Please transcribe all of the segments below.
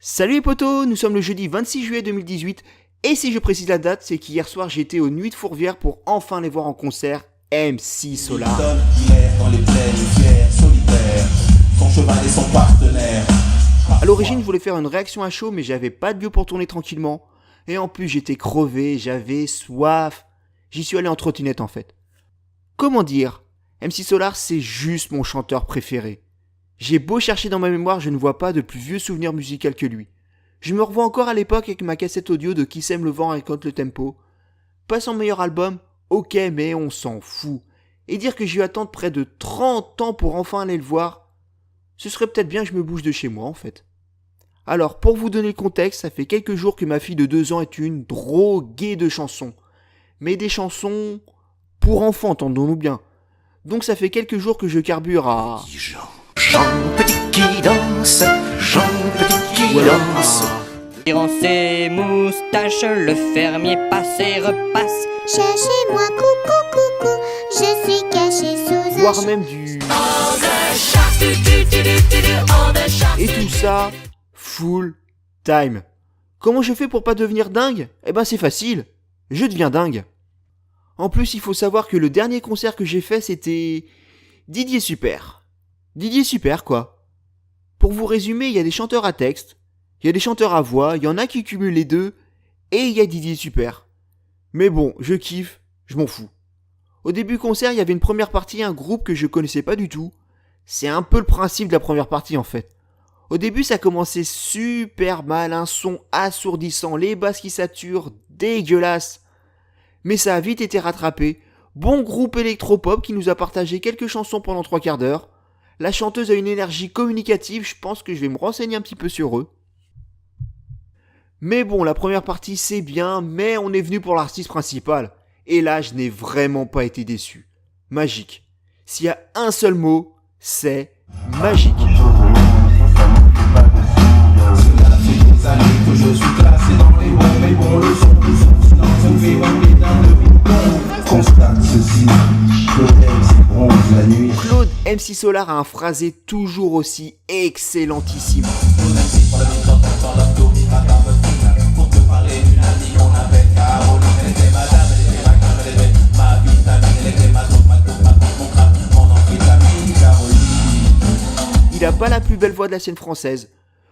Salut les potos, nous sommes le jeudi 26 juillet 2018 et si je précise la date, c'est qu'hier soir j'étais aux Nuits de Fourvière pour enfin les voir en concert, MC Solar. Dans les plaines, fier, solitaire, son cheval et son partenaire. A l'origine je voulais faire une réaction à chaud mais j'avais pas de lieu pour tourner tranquillement et en plus j'étais crevé, j'avais soif. J'y suis allé en trottinette en fait. Comment dire, MC Solar c'est juste mon chanteur préféré. J'ai beau chercher dans ma mémoire, je ne vois pas de plus vieux souvenir musical que lui. Je me revois encore à l'époque avec ma cassette audio de Qui sème le vent récolte le tempo. Pas son meilleur album, ok mais on s'en fout. Et dire que j'ai eu à attendre près de 30 ans pour enfin aller le voir, ce serait peut-être bien que je me bouge de chez moi en fait. Alors pour vous donner le contexte, ça fait quelques jours que ma fille de 2 ans est une droguée de chansons. Mais des chansons pour enfants, entendons-nous bien. Donc ça fait quelques jours que je carbure à... Jean petit qui danse, Jean petit qui danse. Tirant ses moustaches, le fermier passe et repasse. Cherchez-moi, coucou, coucou, je suis caché sous un voire même du... Et tout ça, full time. Comment je fais pour pas devenir dingue ? Eh ben c'est facile, je deviens dingue. En plus, il faut savoir que le dernier concert que j'ai fait, c'était... Didier Super. Didier Super, quoi. Pour vous résumer, il y a des chanteurs à texte, il y a des chanteurs à voix, il y en a qui cumulent les deux, et il y a Didier Super. Mais bon, je kiffe, je m'en fous. Au début du concert, il y avait une première partie, un groupe que je connaissais pas du tout. C'est un peu le principe de la première partie en fait. Au début, ça commençait super mal, un son assourdissant, les basses qui saturent, dégueulasse. Mais ça a vite été rattrapé. Bon groupe électropop qui nous a partagé quelques chansons pendant 3 quarts d'heure. La chanteuse a une énergie communicative, je pense que je vais me renseigner un petit peu sur eux. Mais bon, la première partie c'est bien, mais on est venu pour l'artiste principal. Et là, je n'ai vraiment pas été déçu. Magique. S'il y a un seul mot, c'est magique. Cela fait des années que je suis classé dans les bons, mais bon, le son, silence, on fait dans les dents de bidon. Constate ceci, Claude MC bronze la nuit. Claude MC Solar a un phrasé toujours aussi excellentissime. Claude MC pour la vie quand on sort la story, madame Fina. Pour te parler d'une amie qu'on appelle Caroline. Elle était madame, elle était ma crème, elle était ma vitamine. Elle était ma dope, mon crâne, mon amphétamine, Caroline. Il a pas la plus belle voix de la scène française.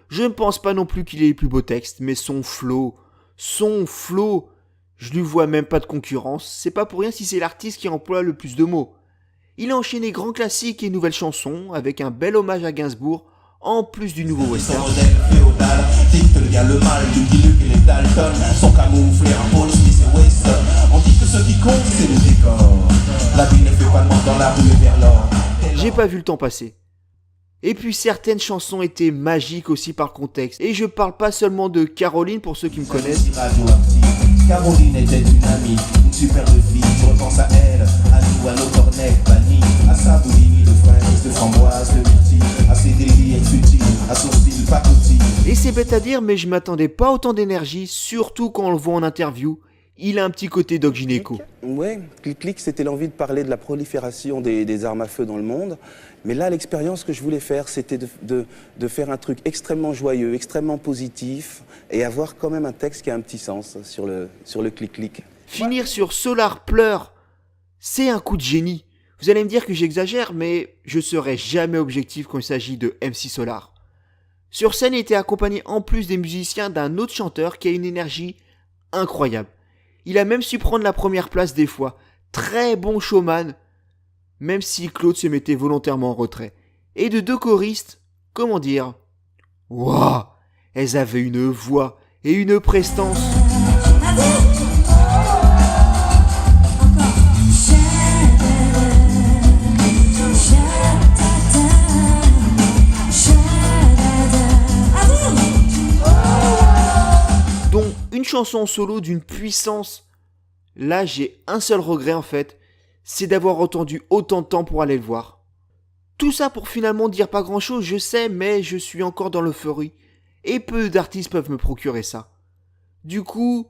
Je ne pense pas non plus qu'il ait les plus beaux textes, mais son flow, je lui vois même pas de concurrence. C'est pas pour rien si c'est l'artiste qui emploie le plus de mots. Il a enchaîné grands classiques et nouvelles chansons, avec un bel hommage à Gainsbourg, en plus du nouveau western. Son modèle féodal, dicte le bien le mal, du Luke et les Dalton sont camouflés en Paul Smith et Weston. On dit que ce qui compte c'est le décor. La vie ne fait pas de monde dans la rue et vers l'or. J'ai pas vu le temps passer. Et puis certaines chansons étaient magiques aussi par le contexte. Et je parle pas seulement de Caroline pour ceux qui me connaissent. Caroline était une amie, une superbe fille. Je repense à elle, à nous, à nos cornets bannis, à sa boulimie de fraises, de framboises, de myrtilles, à ses délires futiles, à son style pacotille. Et c'est bête à dire, mais je m'attendais pas à autant d'énergie, surtout quand on le voit en interview. Il a un petit côté Doc Gynéco. Ouais, Clic, c'était l'envie de parler de la prolifération des armes à feu dans le monde. Mais là, l'expérience que je voulais faire, c'était de faire un truc extrêmement joyeux, extrêmement positif, et avoir quand même un texte qui a un petit sens sur le Clic. Finir sur Solar pleure, c'est un coup de génie. Vous allez me dire que j'exagère, mais je serai jamais objectif quand il s'agit de MC Solar. Sur scène, il était accompagné en plus des musiciens d'un autre chanteur qui a une énergie incroyable. Il a même su prendre la première place des fois. Très bon showman, même si Claude se mettait volontairement en retrait. Et de 2 choristes, comment dire ? Waouh ! Elles avaient une voix et une prestance. Dont une chanson solo d'une puissance. Là, j'ai un seul regret en fait, c'est d'avoir attendu autant de temps pour aller le voir. Tout ça pour finalement dire pas grand chose, je sais, mais je suis encore dans l'euphorie. Et peu d'artistes peuvent me procurer ça. Du coup,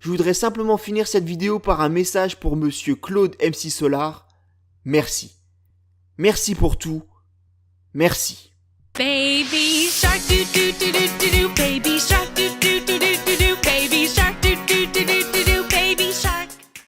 je voudrais simplement finir cette vidéo par un message pour monsieur Claude MC Solar. Merci. Merci pour tout. Merci. Baby shark,